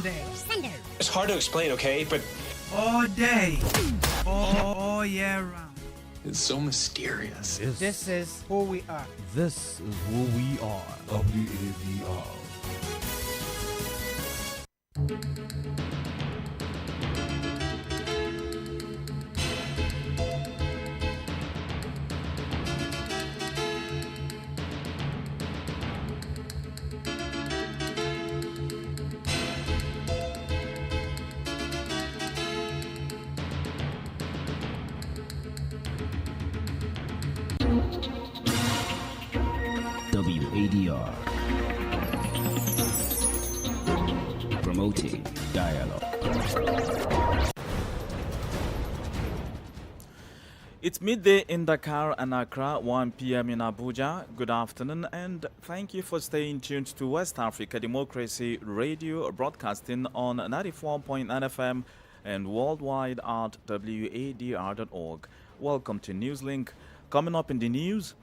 Sunday. It's hard to explain, okay? But All day. All year round. it's so mysterious. This is who we are. This is who we are. WAVR. WADR, promoting dialogue. It's midday in Dakar and Accra, 1 p.m. in Abuja. Good afternoon, and thank you for staying tuned to West Africa Democracy Radio, broadcasting on 94.9 FM and worldwide at wadr.org. Welcome to Newslink. Coming up in the news,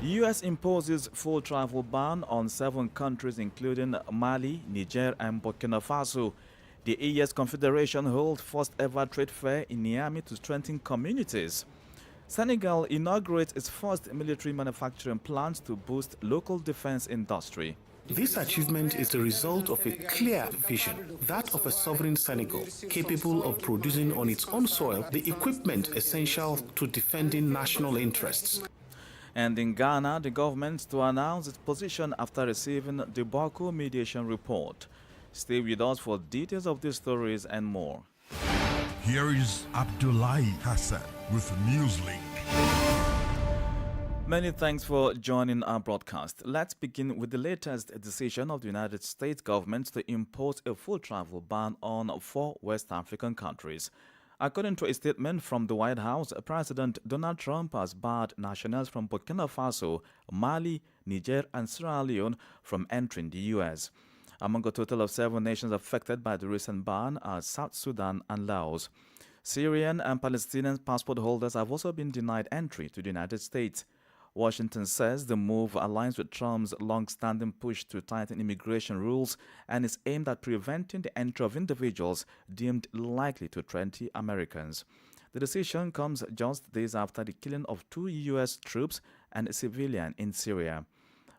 U.S. imposes full travel ban on 7 countries including Mali, Niger and Burkina Faso. The AES Confederation holds first ever trade fair in Niamey to strengthen communities. Senegal inaugurates its first military manufacturing plant to boost local defense industry. This achievement is the result of a clear vision, that of a sovereign Senegal, capable of producing on its own soil the equipment essential to defending national interests. And in Ghana, the government to announce its position after receiving the Bako mediation report. Stay with us for details of these stories and more. Here is Abdullahi Hassan with Newslink. Many thanks for joining our broadcast. Let's begin with the latest decision of the United States government to impose a full travel ban on 4 West African countries. According to a statement from the White House, President Donald Trump has barred nationals from Burkina Faso, Mali, Niger, and Sierra Leone from entering the U.S. Among a total of 7 nations affected by the recent ban are South Sudan and Laos. Syrian and Palestinian passport holders have also been denied entry to the United States. Washington says the move aligns with Trump's long-standing push to tighten immigration rules and is aimed at preventing the entry of individuals deemed likely to threaten Americans. The decision comes just days after the killing of 2 U.S. troops and a civilian in Syria.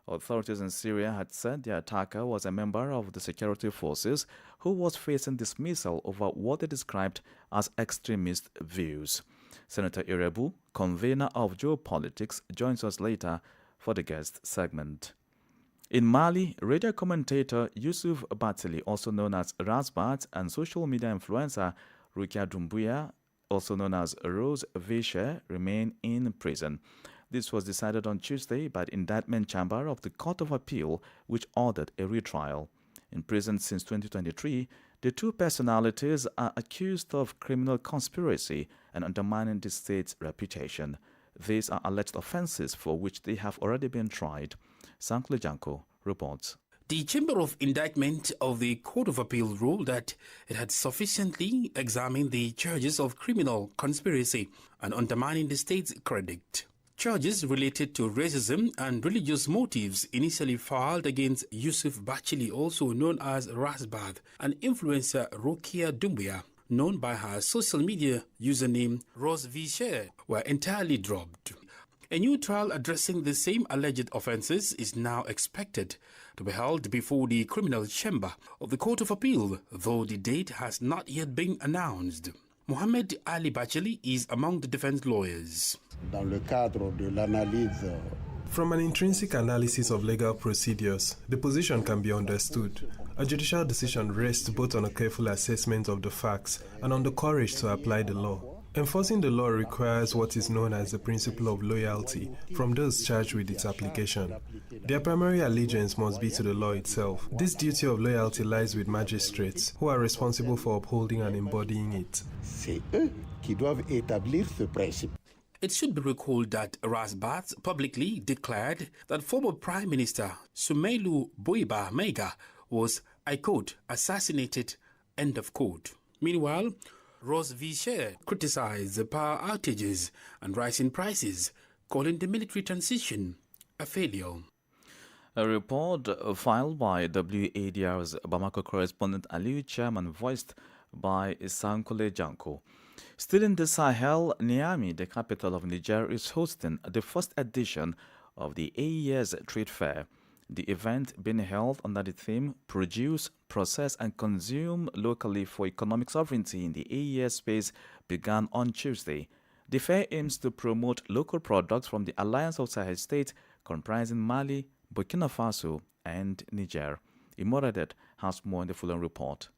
Authorities in Syria had said the attacker was a member of the security forces who was facing dismissal over what they described as extremist views. Senator Irebu, convener of Geopolitics, joins us later for the guest segment. In Mali, radio commentator Yusuf Batili, also known as Rasbat, and social media influencer Rukia Doumbouya, also known as Rose Vicher, remain in prison. This was decided on Tuesday by the indictment chamber of the Court of Appeal, which ordered a retrial. In prison since 2023, the 2 personalities are accused of criminal conspiracy and undermining the state's reputation. These are alleged offenses for which they have already been tried. Sankle Janko reports. The Chamber of Indictment of the Court of Appeal ruled that it had sufficiently examined the charges of criminal conspiracy and undermining the state's credit. Charges related to racism and religious motives initially filed against Yusuf Bachili, also known as Rasbad, and influencer Rukia Doumbouya, known by her social media username Rose Vicher, were entirely dropped. A new trial addressing the same alleged offences is now expected to be held before the criminal chamber of the Court of Appeal, though the date has not yet been announced. Mohamed Ali Bachili is among the defense lawyers. From an intrinsic analysis of legal procedures, the position can be understood. A judicial decision rests both on a careful assessment of the facts and on the courage to apply the law. Enforcing the law requires what is known as the principle of loyalty from those charged with its application. Their primary allegiance must be to the law itself. This duty of loyalty lies with magistrates, who are responsible for upholding and embodying it. C'est eux qui doivent établir ce principe. It should be recalled that Rasbat publicly declared that former Prime Minister Soumeylou Bouyeba Maïga was, I quote, assassinated, end of quote. Meanwhile, Rose Vicher criticized the power outages and rising prices, calling the military transition a failure. A report filed by WADR's Bamako correspondent Aliou Chairman, voiced by Sankole Janko. Still in the Sahel, Niamey, the capital of Niger, is hosting the first edition of the AES Trade Fair. The event, being held under the theme Produce, Process and Consume Locally for Economic Sovereignty in the AES space, began on Tuesday. The fair aims to promote local products from the Alliance of Sahel States comprising Mali, Burkina Faso and Niger. Imoradet has more in the following report.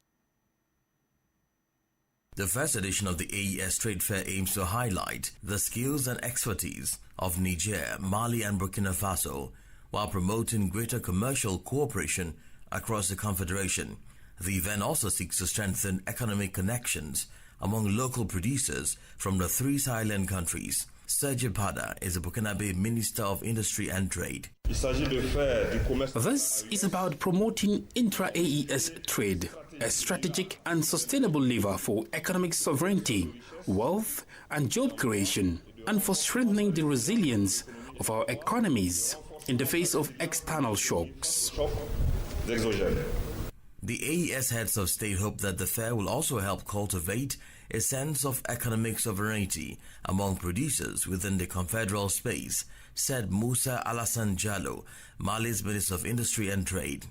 The first edition of the AES Trade Fair aims to highlight the skills and expertise of Niger, Mali and Burkina Faso while promoting greater commercial cooperation across the Confederation. The event also seeks to strengthen economic connections among local producers from the three Sahelian countries. Serge Pada is the Burkinabe Minister of Industry and Trade. This is about promoting intra-AES trade, a strategic and sustainable lever for economic sovereignty, wealth and job creation, and for strengthening the resilience of our economies in the face of external shocks. The AES heads of state hope that the fair will also help cultivate a sense of economic sovereignty among producers within the confederal space, said Moussa Alassane Diallo, Mali's Minister of Industry and Trade.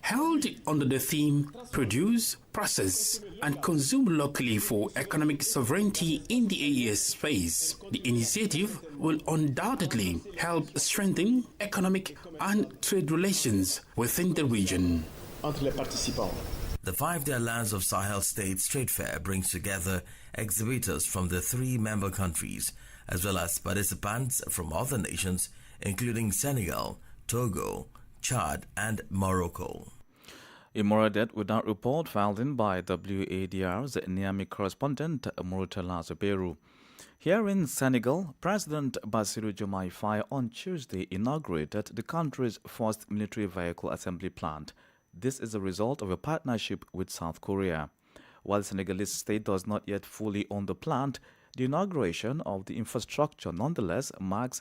Held under the theme Produce, Process and Consume Locally for Economic Sovereignty in the AES space, the initiative will undoubtedly help strengthen economic and trade relations within the region. The 5-day Alliance of Sahel States Trade Fair brings together exhibitors from the three member countries, as well as participants from other nations, including Senegal, Togo, Chad, and Morocco. Imoradet with that report filed in by WADR's Niamey correspondent Murtala Zubairu. Here in Senegal, President Bassirou Diomaye Faye on Tuesday inaugurated the country's first military vehicle assembly plant. This is a result of a partnership with South Korea. While the Senegalese state does not yet fully own the plant, the inauguration of the infrastructure nonetheless marks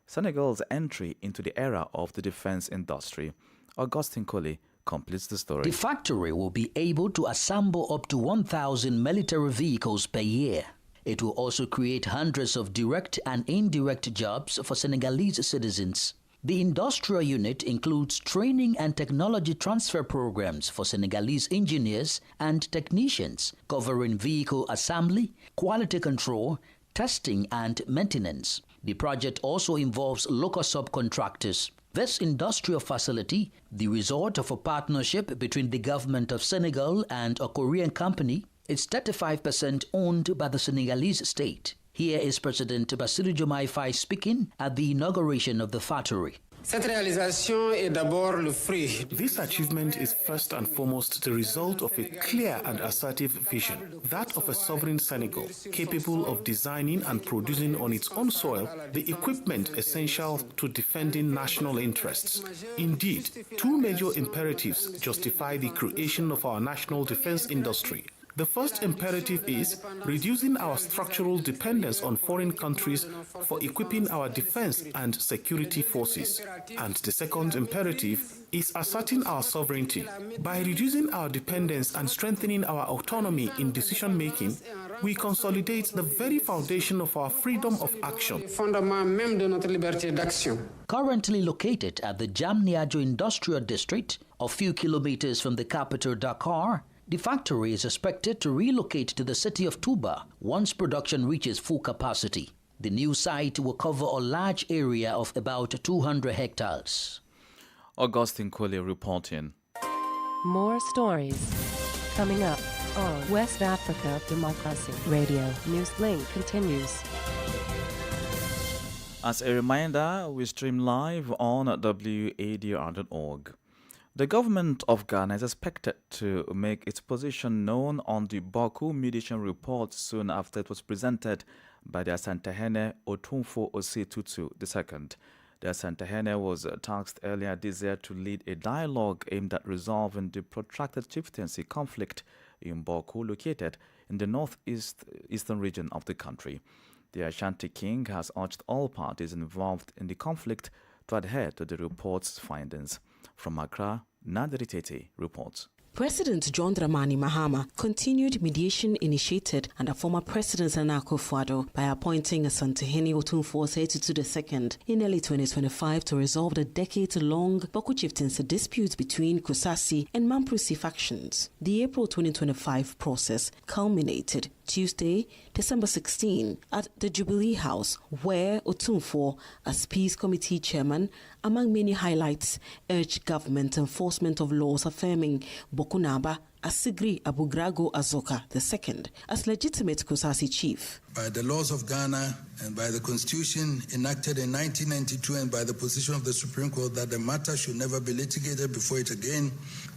Senegal's entry into the era of the defense industry. Augustine Colley completes the story. The factory will be able to assemble up to 1,000 military vehicles per year. It will also create hundreds of direct and indirect jobs for Senegalese citizens. The industrial unit includes training and technology transfer programs for Senegalese engineers and technicians, covering vehicle assembly, quality control, testing and maintenance. The project also involves local subcontractors. This industrial facility, the result of a partnership between the government of Senegal and a Korean company, is 35% owned by the Senegalese state. Here is President Bassirou Diomaye Faye speaking at the inauguration of the factory. This achievement is first and foremost the result of a clear and assertive vision, that of a sovereign Senegal, capable of designing and producing on its own soil the equipment essential to defending national interests. Indeed, two major imperatives justify the creation of our national defense industry. The first imperative is reducing our structural dependence on foreign countries for equipping our defense and security forces. And the second imperative is asserting our sovereignty. By reducing our dependence and strengthening our autonomy in decision-making, we consolidate the very foundation of our freedom of action. Currently located at the Diamniadio Industrial District, a few kilometers from the capital Dakar, the factory is expected to relocate to the city of Touba once production reaches full capacity. The new site will cover a large area of about 200 hectares. Augustine Colley reporting. More stories coming up on West Africa Democracy Radio. Newslink continues. As a reminder, we stream live on wadr.org. The government of Ghana is expected to make its position known on the Baku mediation report soon after it was presented by the Asantehene Otumfo Osei-Tutu II. The Asantehene was tasked earlier this year to lead a dialogue aimed at resolving the protracted chieftaincy conflict in Baku, located in the northeastern region of the country. The Ashanti king has urged all parties involved in the conflict to adhere to the report's findings. From Accra, Nadiri Tete reports. President John Dramani Mahama continued mediation initiated under former President Nana Akufo-Addo by appointing Asantehene Otumfuo II in early 2025 to resolve the decades-long Boko chieftaincy dispute between Kusasi and Mamprusi factions. The April 2025 process culminated Tuesday, December 16, at the Jubilee House, where Otumfuo, as Peace Committee chairman, among many highlights, urged government enforcement of laws affirming Bokunaba Asigri Abugrago Azoka II as legitimate Kusasi chief. By the laws of Ghana and by the constitution enacted in 1992 and by the position of the Supreme Court that the matter should never be litigated before it again,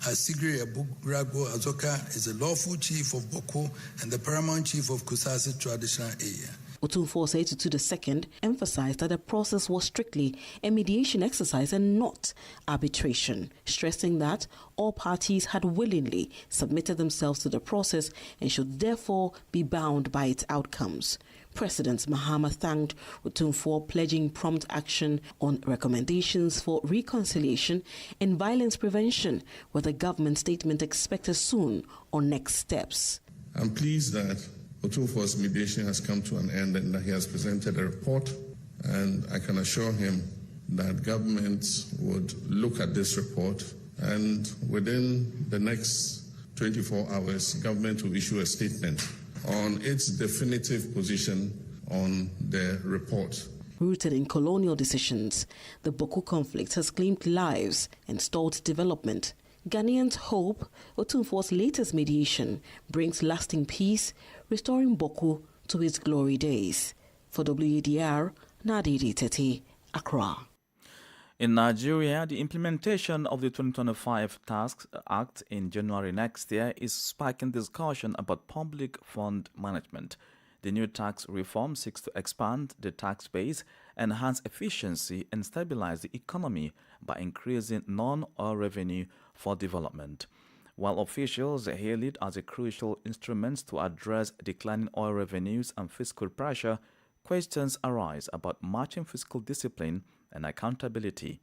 Asigri Abugrago Azoka is the lawful chief of Boko and the paramount chief of Kusasi traditional area. Otumfuo II emphasized that the process was strictly a mediation exercise and not arbitration, stressing that all parties had willingly submitted themselves to the process and should therefore be bound by its outcomes. President Mahama thanked Otumfuo, pledging prompt action on recommendations for reconciliation and violence prevention, with a government statement expected soon on next steps. I'm pleased that Otumfuo's mediation has come to an end and that he has presented a report, and I can assure him that governments would look at this report, and within the next 24 hours, government will issue a statement on its definitive position on the report. Rooted in colonial decisions, the Boko conflict has claimed lives and stalled development. Ghanaians hope Otumfuo's latest mediation brings lasting peace, restoring Boko to its glory days. For WADR, Nadiri Tete, Accra. In Nigeria, the implementation of the 2025 Tax Act in January next year is sparking discussion about public fund management. The new tax reform seeks to expand the tax base, enhance efficiency, and stabilize the economy by increasing non-oil revenue for development. While officials hail it as a crucial instrument to address declining oil revenues and fiscal pressure, questions arise about matching fiscal discipline and accountability.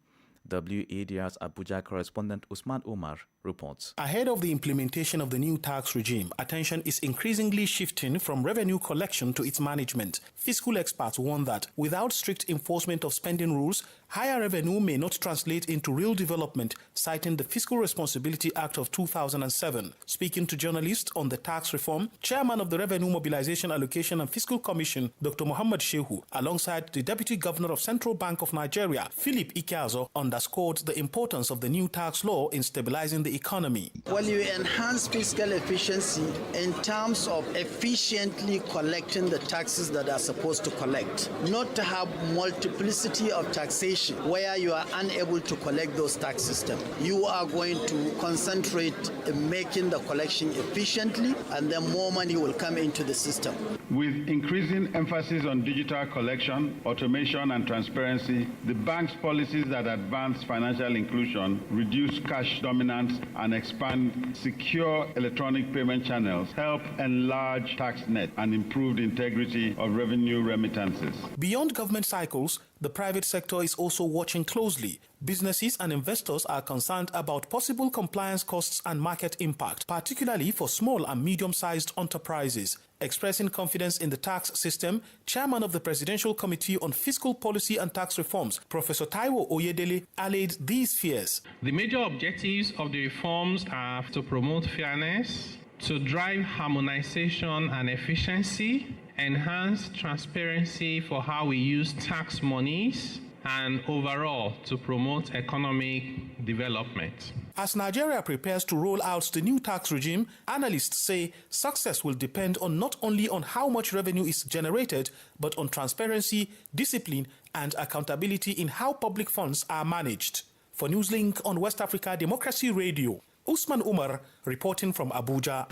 WADR's Abuja correspondent Usman Umar reports. Ahead of the implementation of the new tax regime, attention is increasingly shifting from revenue collection to its management. Fiscal experts warn that without strict enforcement of spending rules, higher revenue may not translate into real development, citing the Fiscal Responsibility Act of 2007. Speaking to journalists on the tax reform, Chairman of the Revenue Mobilization Allocation and Fiscal Commission, Dr. Muhammad Shehu, alongside the Deputy Governor of Central Bank of Nigeria, Philip Ikeazo, underscored the importance of the new tax law in stabilizing the economy. Well, you enhance fiscal efficiency in terms of efficiently collecting the taxes that are supposed to collect, not to have multiplicity of taxation where you are unable to collect those tax systems. You are going to concentrate in making the collection efficiently, and then more money will come into the system. With increasing emphasis on digital collection, automation, and transparency, the bank's policies that advance financial inclusion, reduce cash dominance, and expand secure electronic payment channels help enlarge tax net and improve the integrity of revenue remittances. Beyond government cycles, the private sector is also watching closely. Businesses and investors are concerned about possible compliance costs and market impact, particularly for small and medium-sized enterprises. Expressing confidence in the tax system, Chairman of the Presidential Committee on Fiscal Policy and Tax Reforms, Professor Taiwo Oyedele, allayed these fears. The major objectives of the reforms are to promote fairness, to drive harmonization and efficiency, enhance transparency for how we use tax monies, and overall to promote economic development. As Nigeria prepares to roll out the new tax regime, analysts say success will depend on not only on how much revenue is generated, but on transparency, discipline, and accountability in how public funds are managed. For Newslink on West Africa Democracy Radio, Usman Umar reporting from Abuja.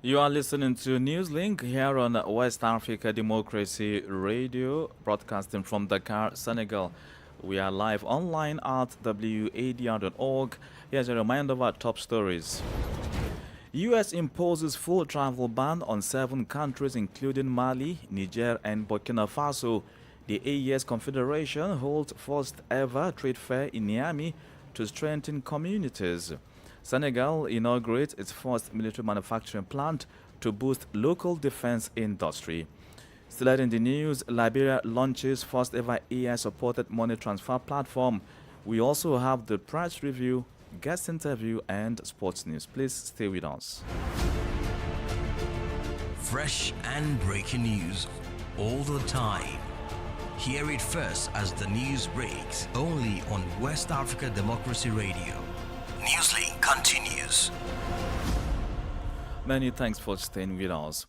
You are listening to Newslink here on West Africa Democracy Radio, broadcasting from Dakar, Senegal. We are live online at wadr.org. Here's a reminder of our top stories. U.S. imposes full travel ban on 7 countries, including Mali, Niger, and Burkina Faso. The AES Confederation holds first ever trade fair in Niamey to strengthen communities. Senegal inaugurates its first military manufacturing plant to boost local defense industry. Still in the news, Liberia launches first ever AI-supported money transfer platform. We also have the press review, guest interview, and sports news. Please stay with us. Fresh and breaking news all the time. Hear it first as the news breaks, only on West Africa Democracy Radio. Newslink continues. Many thanks for staying with us.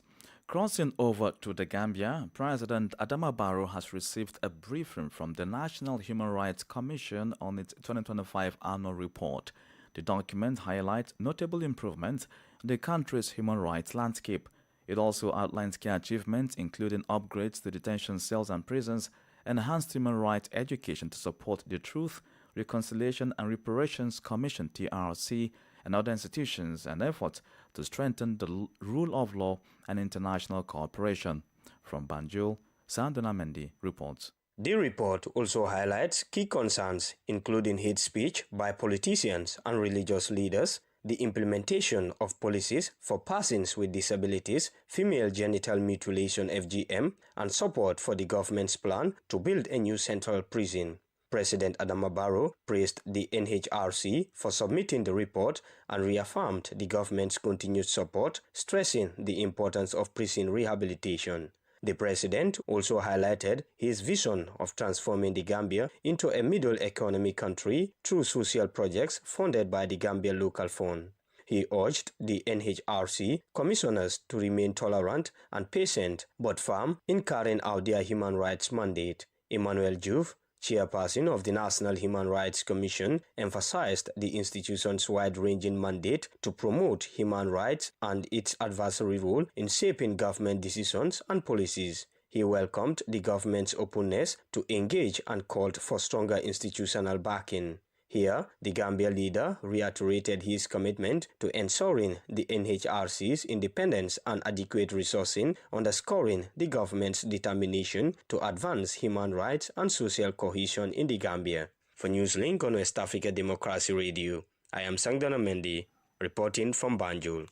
Crossing over to the Gambia, President Adama Barrow has received a briefing from the National Human Rights Commission on its 2025 annual report. The document highlights notable improvements in the country's human rights landscape. It also outlines key achievements, including upgrades to detention cells and prisons, enhanced human rights education to support the Truth, Reconciliation and Reparations Commission (TRC) and other institutions, and efforts to strengthen the rule of law and international cooperation. From Banjul, Sandona Mendy reports. The report also highlights key concerns, including hate speech by politicians and religious leaders, the implementation of policies for persons with disabilities, female genital mutilation (FGM), and support for the government's plan to build a new central prison. President Adama Barrow praised the NHRC for submitting the report and reaffirmed the government's continued support, stressing the importance of prison rehabilitation. The president also highlighted his vision of transforming the Gambia into a middle economy country through social projects funded by the Gambia Local Fund. He urged the NHRC commissioners to remain tolerant and patient but firm in carrying out their human rights mandate. Emmanuel Juve, chairperson of the National Human Rights Commission, emphasized the institution's wide-ranging mandate to promote human rights and its advisory role in shaping government decisions and policies. He welcomed the government's openness to engage and called for stronger institutional backing. Here, the Gambia leader reiterated his commitment to ensuring the NHRC's independence and adequate resourcing, underscoring the government's determination to advance human rights and social cohesion in the Gambia. For Newslink on West Africa Democracy Radio, I am Sangdana Mendy, reporting from Banjul.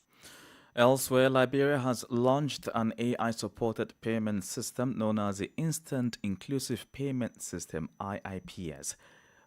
Elsewhere, Liberia has launched an AI-supported payment system known as the Instant Inclusive Payment System, IIPS.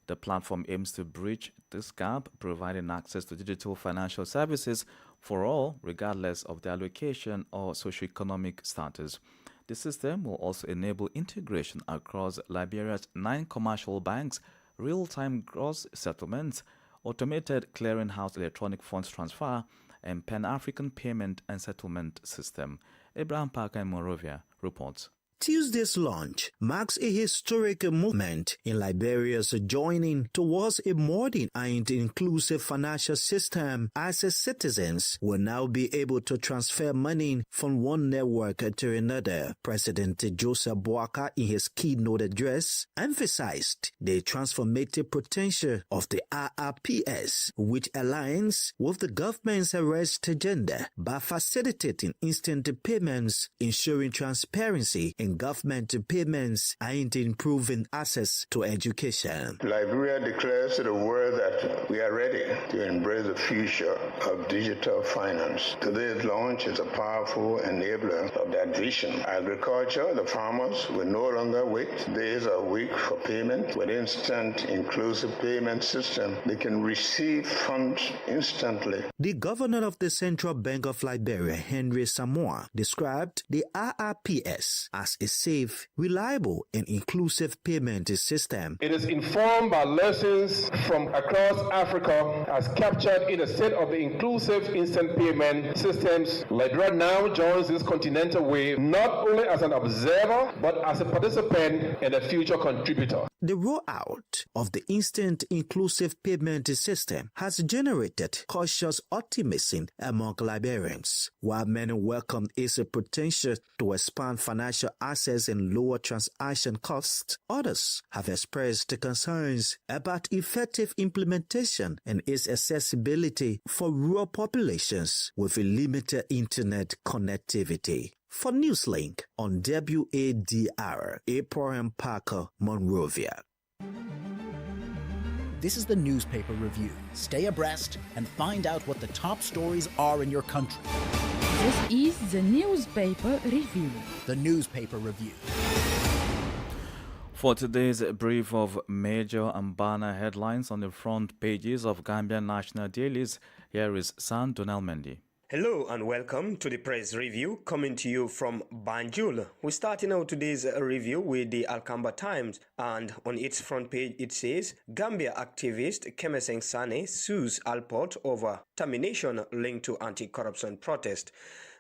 The platform aims to bridge this gap, providing access to digital financial services for all, regardless of their location or socioeconomic status. The system will also enable integration across Liberia's 9 commercial banks, real-time gross settlements, automated clearinghouse electronic funds transfer, and Pan-African payment and settlement system. Abraham Parker in Monrovia reports. Tuesday's launch marks a historic moment in Liberia's journey towards a modern and inclusive financial system, as citizens will now be able to transfer money from one network to another. President Joseph Boakai, in his keynote address, emphasized the transformative potential of the IIPS, which aligns with the government's arrest agenda by facilitating instant payments, ensuring transparency in government payments, and improving access to education. Liberia declares to the world that we are ready to embrace the future of digital finance. Today's launch is a powerful enabler of that vision. Agriculture, the farmers will no longer wait days or weeks for payment. With instant inclusive payment system, they can receive funds instantly. The governor of the Central Bank of Liberia, Henry Samoa, described the IIPS as a safe, reliable, and inclusive payment system. It is informed by lessons from across Africa as captured in a set of the inclusive instant payment systems. Liberia now joins this continental wave not only as an observer but as a participant and a future contributor. The rollout of the instant inclusive payment system has generated cautious optimism among Liberians. While many welcome its potential to expand financial access and lower transaction costs, others have expressed concerns about effective implementation and its accessibility for rural populations with a limited internet connectivity. For Newslink on WADR, Abraham Parker, Monrovia. This is the newspaper review. Stay abreast and find out what the top stories are in your country. This is the newspaper review. The newspaper review. For today's brief of major and banner headlines on the front pages of Gambian national dailies, here is San Donal Mendy. Hello and welcome to the press review coming to you from Banjul. We're starting out today's review with the Alkamba Times, and on its front page it says Gambia activist Kemeseng Sane sues Alport over termination linked to anti-corruption protest.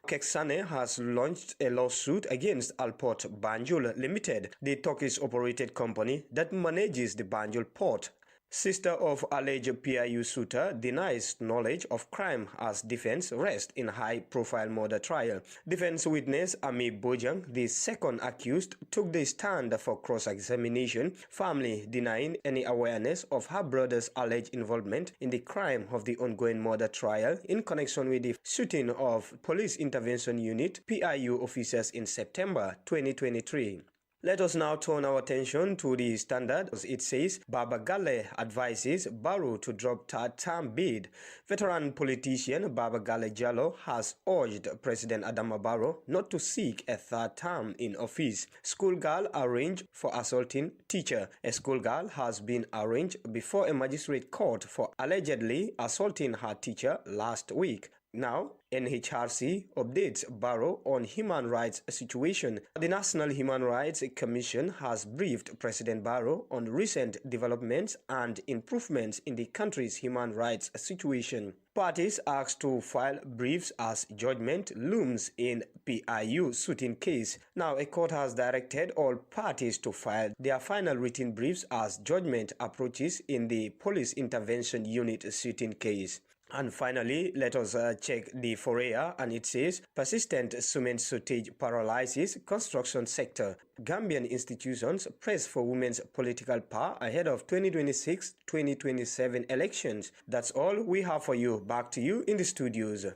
Keksane has launched a lawsuit against Alport Banjul Limited, the Turkish-operated company that manages the Banjul port. Sister of alleged PIU suitor denies knowledge of crime as defense rests in high-profile murder trial. Defense witness Ami Bojang, the second accused, took the stand for cross-examination, firmly denying any awareness of her brother's alleged involvement in the crime of the ongoing murder trial in connection with the shooting of Police Intervention Unit PIU officers in September 2023. Let us now turn our attention to the Standard. It says, Baba Gale advises Barrow to drop third-term bid. Veteran politician Baba Gale Jallow has urged President Adama Barrow not to seek a third term in office. Schoolgirl arraigned for assaulting teacher. A schoolgirl has been arraigned before a magistrate court for allegedly assaulting her teacher last week. Now, NHRC updates Barrow on human rights situation. The National Human Rights Commission has briefed President Barrow on recent developments and improvements in the country's human rights situation. Parties asked to file briefs as judgment looms in PIU suiting case. Now, a court has directed all parties to file their final written briefs as judgment approaches in the Police Intervention Unit suiting case. And finally, let us check the Forea, and it says, persistent cement shortage paralyzes construction sector. Gambian institutions press for women's political power ahead of 2026-2027 elections. That's all we have for you. Back to you in the studios.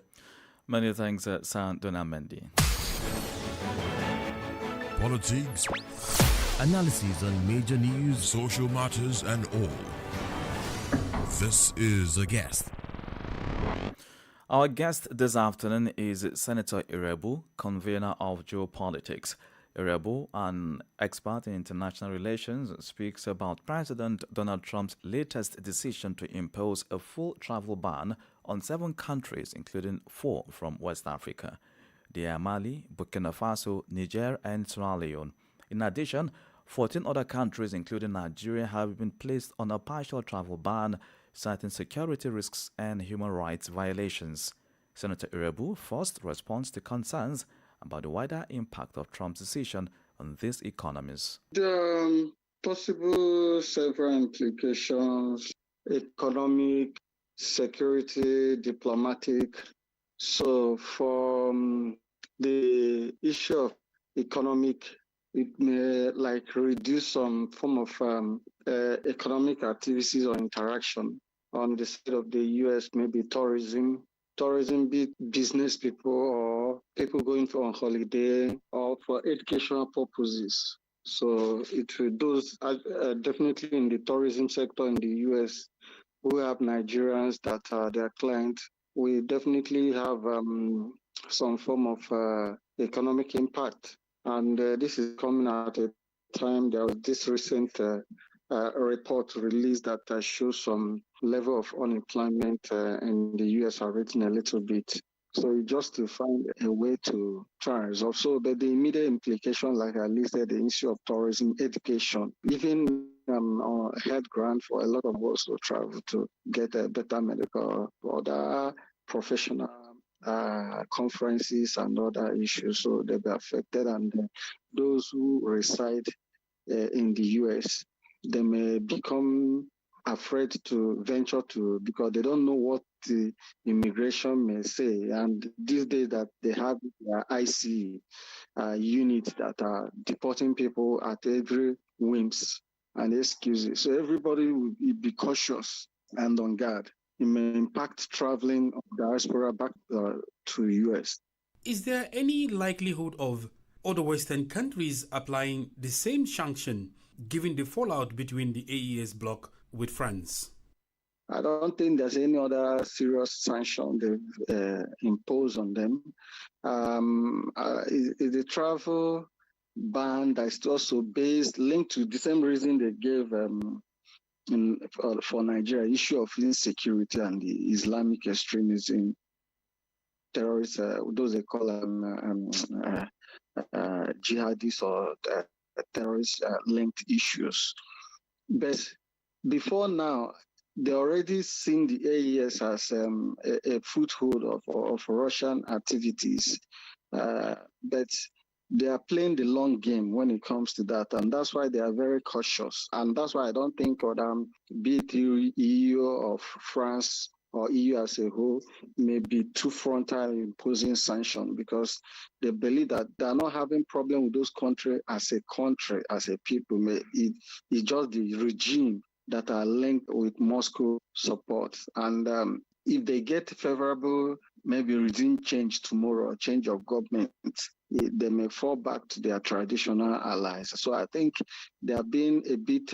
Many thanks, San Donal Mendy. Politics, Analysis on major news, social matters, and all. This is A Guest. Our guest this afternoon is Senator Irebu, convener of Geopolitics. Irebu, an expert in international relations, speaks about President Donald Trump's latest decision to impose a full travel ban on 7 countries, including 4 from West Africa. They are Mali, Burkina Faso, Niger, and Sierra Leone. In addition, 14 other countries, including Nigeria, have been placed on a partial travel ban, citing security risks and human rights violations. Senator Irebu first responds to concerns about the wider impact of Trump's decision on these economies. The possible several implications: economic, security, diplomatic. So from the issue of economic, it may reduce some form of economic activities or interaction on the side of the U.S., maybe tourism, be business people or people going on holiday or for educational purposes. So it reduces definitely in the tourism sector in the U.S. We have Nigerians that are their clients. We definitely have some form of economic impact. And this is coming at a time. There was this recent report released that shows some level of unemployment in the U.S. are rating a little bit. So just to find a way to try and resolve. So the immediate implication, like I listed, the issue of tourism, education, even head grant for a lot of us to travel to get a better medical or other professional conferences and other issues. So they'll be affected. And those who reside in the U.S., they may become afraid to venture to, because they don't know what the immigration may say. And these days that they have IC units that are deporting people at every whims and excuses. So everybody will be cautious and on guard. It may impact traveling of diaspora back to the U.S. is there any likelihood of other Western countries applying the same sanction given the fallout between the AES bloc with France? I don't think there's any other serious sanction they've imposed on them. Is the travel ban that's also linked to the same reason they gave for Nigeria, issue of insecurity and the Islamic extremism, terrorists, those they call jihadists or terrorist linked issues. But before now, they already seen the AES as a foothold of Russian activities, but they are playing the long game when it comes to that, and that's why they are very cautious. And that's why I don't think be it EU or France or EU as a whole may be too frontal in imposing sanctions, because they believe that they are not having problem with those countries as a people. It's just the regime that are linked with Moscow support. And if they get favorable, maybe regime change tomorrow, change of government, they may fall back to their traditional allies. So I think they are being a bit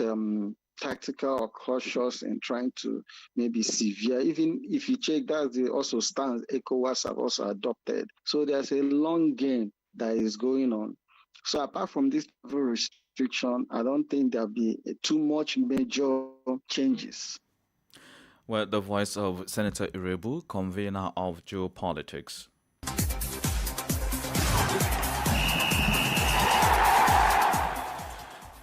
tactical or cautious in trying to maybe severe. Even if you check, that's the also stance ECOWAS have also adopted. So there's a long game that is going on. So apart from this restriction, I don't think there'll be too much major changes. Well, the voice of Senator Irebu, convener of Geopolitics.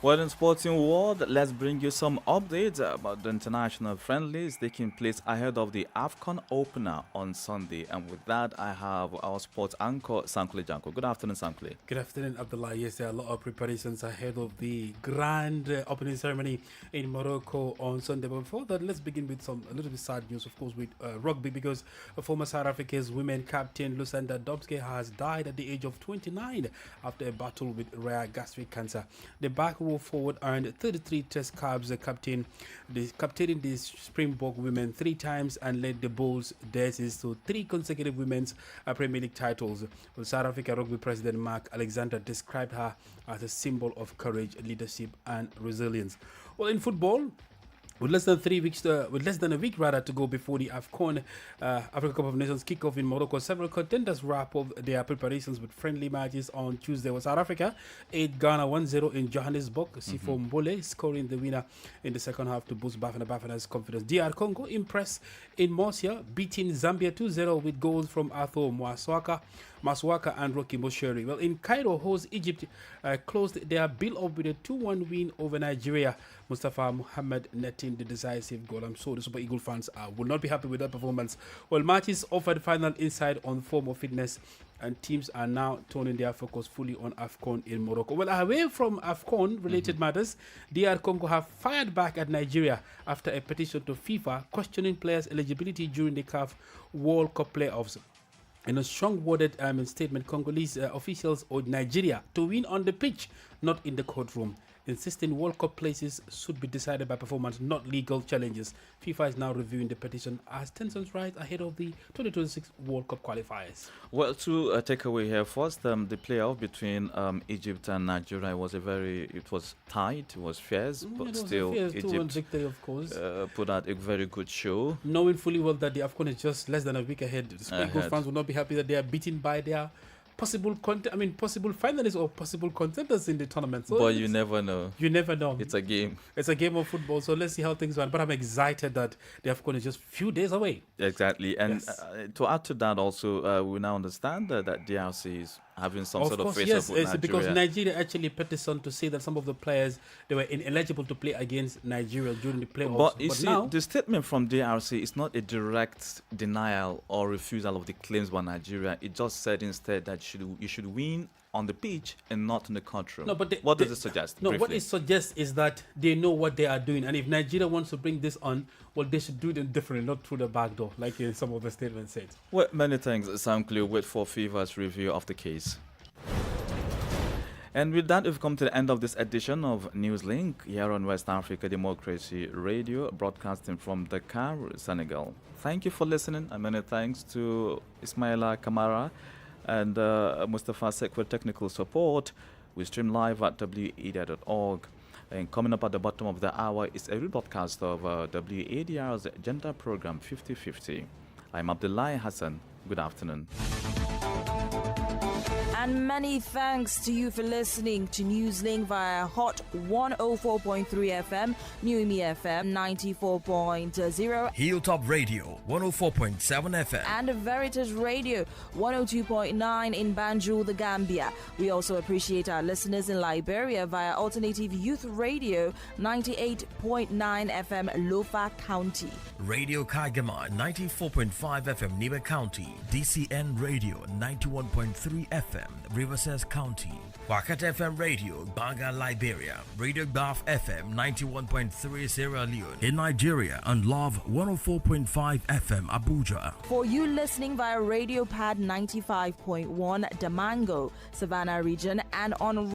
Well, in sporting world, let's bring you some updates about the international friendlies taking place ahead of the AFCON opener on Sunday. And with that, I have our sports anchor, Sankle Janko. Good afternoon, Sankle. Good afternoon, Abdullah. Yes, there are a lot of preparations ahead of the grand opening ceremony in Morocco on Sunday. But before that, let's begin with a little bit sad news, of course, with rugby, because former South Africa's women captain Lusanda Dobske has died at the age of 29 after a battle with rare gastric cancer. The back row forward earned 33 test caps, captaining the Springbok women 3 times and led the Bulls daisies to 3 consecutive women's Premier League titles. Well, South Africa rugby president Mark Alexander described her as a symbol of courage, leadership and resilience. Well, in football, with less than a week to go before the AFCON Africa Cup of Nations kickoff in Morocco, several contenders wrap up their preparations with friendly matches on Tuesday. With South Africa 8 Ghana 1-0 in Johannesburg. Sifo Mbole scoring the winner in the second half to boost Bafana's confidence. DR Congo impressed in Murcia, beating Zambia 2-0 with goals from Arthur Maswaka and Rocky Mosheri. Well, in Cairo, host Egypt closed their build-up with a 2-1 win over Nigeria. Mustafa Muhammad netting the decisive goal. I'm sure the Super Eagle fans will not be happy with that performance. Well, matches offered final insight on form of fitness, and teams are now turning their focus fully on AFCON in Morocco. Well, away from AFCON-related matters, DR Congo have fired back at Nigeria after a petition to FIFA questioning players' eligibility during the CAF World Cup playoffs. In a strong-worded statement, Congolese officials urged Nigeria to win on the pitch, not in the courtroom, insisting World Cup places should be decided by performance, not legal challenges. FIFA is now reviewing the petition as tensions rise ahead of the 2026 World Cup qualifiers. Well, to take away here first, the playoff between Egypt and Nigeria was tight, it was fierce, but still Egypt victory, of course. Put out a very good show. Knowing fully well that the AFCON is just less than a week ahead, the Springbok fans will not be happy that they are beaten by their possible finalists or possible contenders in the tournament. So but you never know. You never know. It's a game. It's a game of football. So let's see how things run. But I'm excited that the AFCON is just a few days away. Exactly. And to add to that also, we now understand that DRC is having some sort of face-off with Nigeria. Because Nigeria actually petitioned to say that some of the players, they were ineligible to play against Nigeria during the playoffs. But you see, now, the statement from DRC is not a direct denial or refusal of the claims by Nigeria. It just said instead that you should win on the pitch and not in the courtroom. No, but what does it suggest? No, what it suggests is that they know what they are doing, and if Nigeria wants to bring this on, well, they should do it differently, not through the back door, like in some of the statements said. Well, many thanks, Sam Cleo. Wait for FIFA's review of the case. And with that, we've come to the end of this edition of Newslink here on West Africa Democracy Radio, broadcasting from Dakar, Senegal. Thank you for listening, and many thanks to Ismaila Kamara And Mustafa Sek for technical support. We stream live at WADR.org. And coming up at the bottom of the hour is a rebroadcast of WADR's gender program 50/50. I'm Abdullahi Hassan. Good afternoon. And many thanks to you for listening to Newslink via Hot 104.3 FM, New Me FM 94.0, Hilltop Radio 104.7 FM, and Veritas Radio 102.9 in Banjul, the Gambia. We also appreciate our listeners in Liberia via Alternative Youth Radio 98.9 FM, Lofa County, Radio Kagama 94.5 FM, Nibe County, DCN Radio 91.3 FM, Riverside County, Wakat FM Radio, Banga, Liberia, Radio Baf FM 91.3 Sierra Leone in Nigeria, and Love 104.5 FM Abuja. For you listening via Radio Pad 95.1 Damango, Savannah region, and on